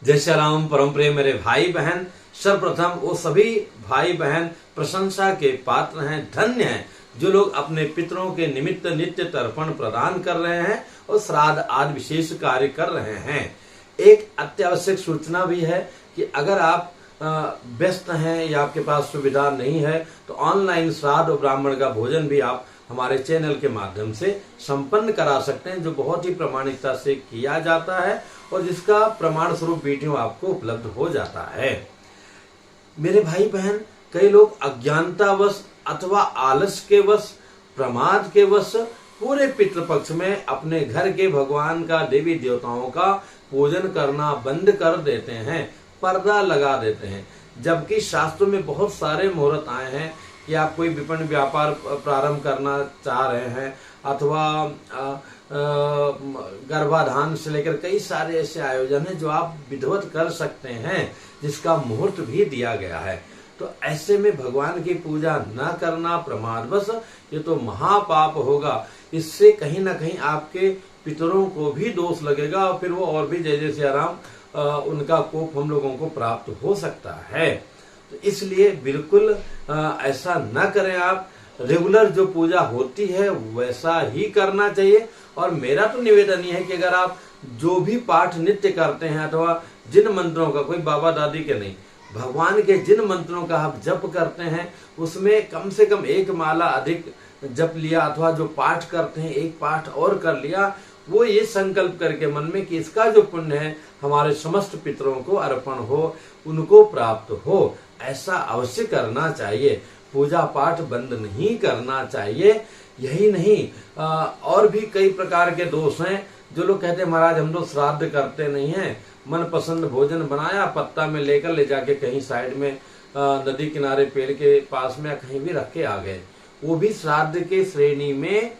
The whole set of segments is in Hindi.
जय श्री राम। परम प्रिय मेरे भाई बहन, सर्वप्रथम वो सभी भाई बहन प्रशंसा के पात्र हैं, धन्य हैं जो लोग अपने पितरों के निमित्त नित्य तर्पण प्रदान कर रहे हैं और श्राद्ध आदि विशेष कार्य कर रहे हैं। एक अत्यावश्यक सूचना भी है कि अगर आप व्यस्त हैं या आपके पास सुविधा नहीं है तो ऑनलाइन श्राद्ध और ब्राह्मण का भोजन भी आप हमारे चैनल के माध्यम से संपन्न करा सकते हैं, जो बहुत ही प्रामाणिकता से किया जाता है और जिसका प्रमाण स्वरूप वीडियो आपको उपलब्ध हो जाता है। मेरे भाई बहन, कई लोग अज्ञानतावश अथवा आलस्य के वश, प्रमाद के वश पूरे पितृपक्ष में अपने घर के भगवान का, देवी देवताओं का पूजन करना बंद कर देते हैं, पर्दा लगा देते हैं। जबकि शास्त्रों में बहुत सारे मुहूर्त आए हैं कि आप कोई विपणन व्यापार प्रारंभ करना चाह रहे हैं अथवा गर्भाधान से लेकर कई सारे ऐसे आयोजन हैं जो आप विधिवत कर सकते हैं, जिसका मुहूर्त भी दिया गया है। तो ऐसे में भगवान की पूजा न करना प्रमादवश ये तो महापाप होगा। इससे कहीं ना कहीं आपके पितरों को भी दोष लगेगा और फिर वो और भी जय जय सिया राम उनका कोप हम लोगों को प्राप्त हो सकता है। तो इसलिए बिल्कुल ऐसा न करें। आप रेगुलर जो पूजा होती है वैसा ही करना चाहिए। और मेरा तो निवेदन ये है कि अगर आप जो भी पाठ नित्य करते हैं अथवा जिन मंत्रों का, कोई बाबा दादी के नहीं, भगवान के जिन मंत्रों का आप जप करते हैं उसमें कम से कम एक माला अधिक जप लिया अथवा जो पाठ करते हैं एक पाठ और कर लिया, वो ये संकल्प करके मन में कि इसका जो पुण्य है हमारे समस्त पितरों को अर्पण हो, उनको प्राप्त हो, ऐसा अवश्य करना चाहिए। पूजा पाठ बंद नहीं करना चाहिए। यही नहीं, और भी कई प्रकार के दोष हैं। जो लोग कहते हैं महाराज हम लोग श्राद्ध करते नहीं हैं, मन पसंद भोजन बनाया, पत्ता में लेकर ले जाके कहीं साइड में नदी किनारे पेड़ के पास में कहीं भी रख के आ गए, वो भी श्राद्ध के श्रेणी में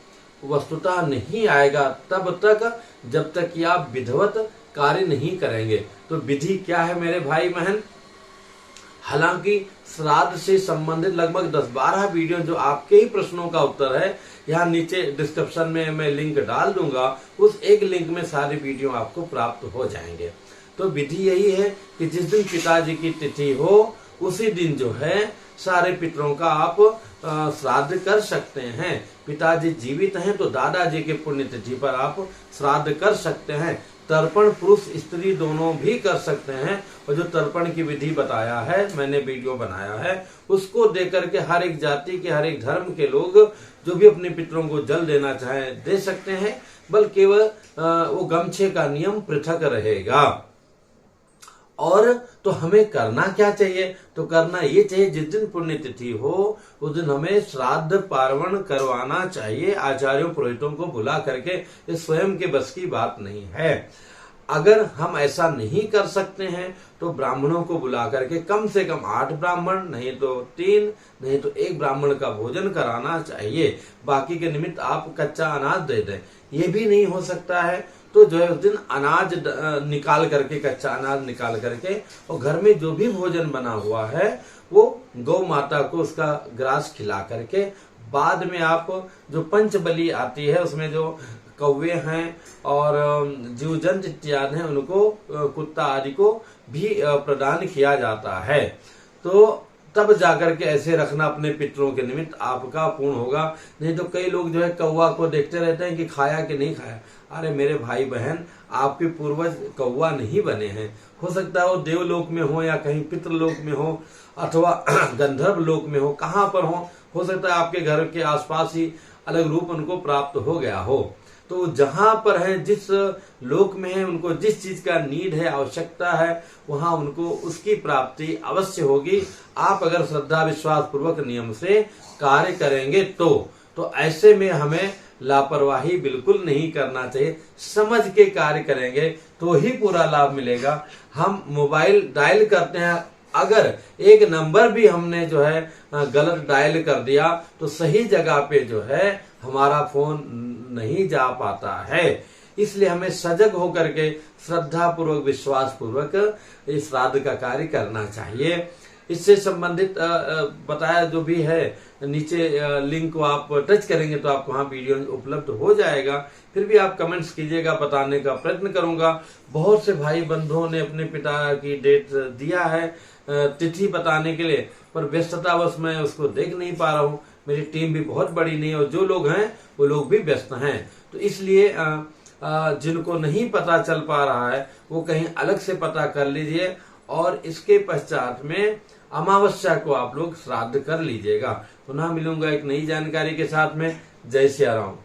वस्तुतः नहीं आएगा तब तक जब तक कि आप विधिवत कार्य नहीं करेंगे। तो विधि क्या है मेरे भाई बहन? हालांकि श्राद्ध से संबंधित लगभग 10-12 वीडियो जो आपके ही प्रश्नों का उत्तर है, यहाँ नीचे डिस्क्रिप्शन में मैं लिंक डाल दूंगा, उस एक लिंक में सारे वीडियो आपको प्राप्त हो जाएंगे। तो विधि यही है कि जिस दिन पिताजी की तिथि हो उसी दिन जो है सारे पितरों का आप श्राद्ध कर सकते हैं। पिताजी जीवित हैं तो दादाजी के पुण्यतिथि पर आप श्राद्ध कर सकते हैं। तर्पण पुरुष स्त्री दोनों भी कर सकते हैं। और जो तर्पण की विधि बताया है, मैंने वीडियो बनाया है, उसको देकर के हर एक जाति के, हर एक धर्म के लोग जो भी अपने पितरों को जल देना चाहें दे सकते हैं। बल्कि केवल वो गमछे का नियम पृथक रहेगा। और तो हमें करना क्या चाहिए? तो करना ये चाहिए, जिस दिन पुण्यतिथि हो उस दिन हमें श्राद्ध पार्वण करवाना चाहिए, आचार्यों पुरोहितों को बुला करके। ये स्वयं के बस की बात नहीं है। अगर हम ऐसा नहीं कर सकते हैं तो ब्राह्मणों को बुला करके कम से कम 8 ब्राह्मण, नहीं तो 3, नहीं तो 1 ब्राह्मण का भोजन कराना चाहिए। बाकी के निमित्त आप कच्चा अनाज दे दें, ये भी नहीं हो सकता है तो जो है उस दिन अनाज निकाल करके, कच्चा अनाज निकाल करके, और घर में जो भी भोजन बना हुआ है वो गौ माता को उसका ग्रास खिला करके, बाद में आप जो पंच बलि आती है उसमें जो कौवे हैं और जीव जंतु इत्यादि हैं उनको, कुत्ता आदि को भी प्रदान किया जाता है। तो तब जाकर के ऐसे रखना अपने पितरों के निमित्त आपका पूर्ण होगा। नहीं तो कई लोग जो है कौवा को देखते रहते हैं कि खाया कि नहीं खाया। अरे मेरे भाई बहन, आपके पूर्वज कौवा नहीं बने हैं। हो सकता है वो देवलोक में हो या कहीं पितृलोक में हो अथवा गंधर्व लोक में हो, कहाँ पर हो सकता है आपके घर के आसपास ही अलग रूप उनको प्राप्त हो गया हो। तो जहां पर है, जिस लोक में है, उनको जिस चीज का नीड है, आवश्यकता है, वहां उनको उसकी प्राप्ति अवश्य होगी। आप अगर श्रद्धा विश्वास पूर्वक नियम से कार्य करेंगे तो ऐसे में हमें लापरवाही बिल्कुल नहीं करना चाहिए। समझ के कार्य करेंगे तो ही पूरा लाभ मिलेगा। हम मोबाइल डायल करते हैं, अगर एक नंबर भी हमने जो है गलत डायल कर दिया तो सही जगह पे जो है हमारा फोन नहीं जा पाता है। इसलिए हमें सजग होकर के श्रद्धा पूर्वक, विश्वास पूर्वक इस श्राद्ध का कार्य करना चाहिए। इससे संबंधित बताया जो भी है, नीचे लिंक को आप टच करेंगे तो आपको वहाँ वीडियो उपलब्ध हो जाएगा। फिर भी आप कमेंट्स कीजिएगा, बताने का प्रयत्न करूंगा। बहुत से भाई बंधुओं ने अपने पिता की डेट दिया है तिथि बताने के लिए, पर व्यस्ततावश मैं उसको देख नहीं पा रहा हूँ। मेरी टीम भी बहुत बड़ी नहीं है और जो लोग हैं वो लोग भी व्यस्त हैं, तो इसलिए जिनको नहीं पता चल पा रहा है वो कहीं अलग से पता कर लीजिए और इसके पश्चात में अमावस्या को आप लोग श्राद्ध कर लीजिएगा। पुनः मिलूंगा एक नई जानकारी के साथ में। जय सिया राम।